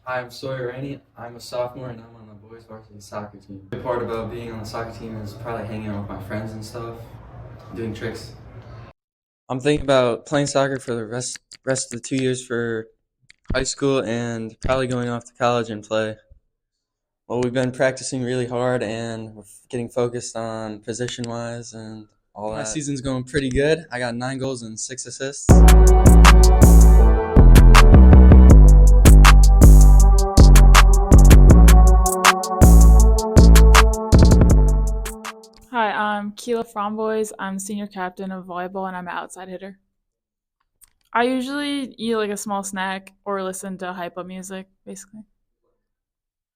Hi, I'm Sawyer Ranney. I'm a sophomore and I'm on the boys varsity soccer team. The part about being on the soccer team is probably hanging out with my friends and stuff, doing tricks. I'm thinking about playing soccer for the rest of the 2 years for high school and probably going off to college and play. Well, we've been practicing really hard and we're getting focused on position wise and all that. My season's going pretty good. I got 9 goals and 6 assists. Hi, I'm LaFromboise. I'm senior captain of volleyball and I'm an outside hitter. I usually eat like a small snack or listen to hype up music, basically.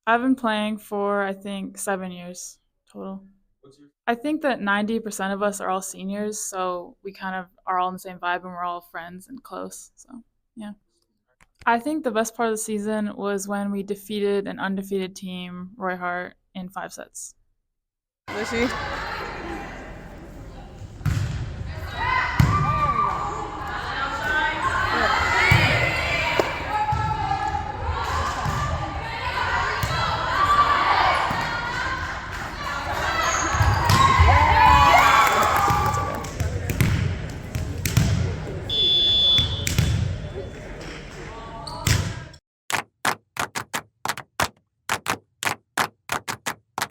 I've been playing for I think 7 years total. I think that 90% of us are all seniors, so we kind of are all in the same vibe and we're all friends and close. So, yeah. I think the best part of the season was when we defeated an undefeated team, Roy Hart, in 5 sets. Was she?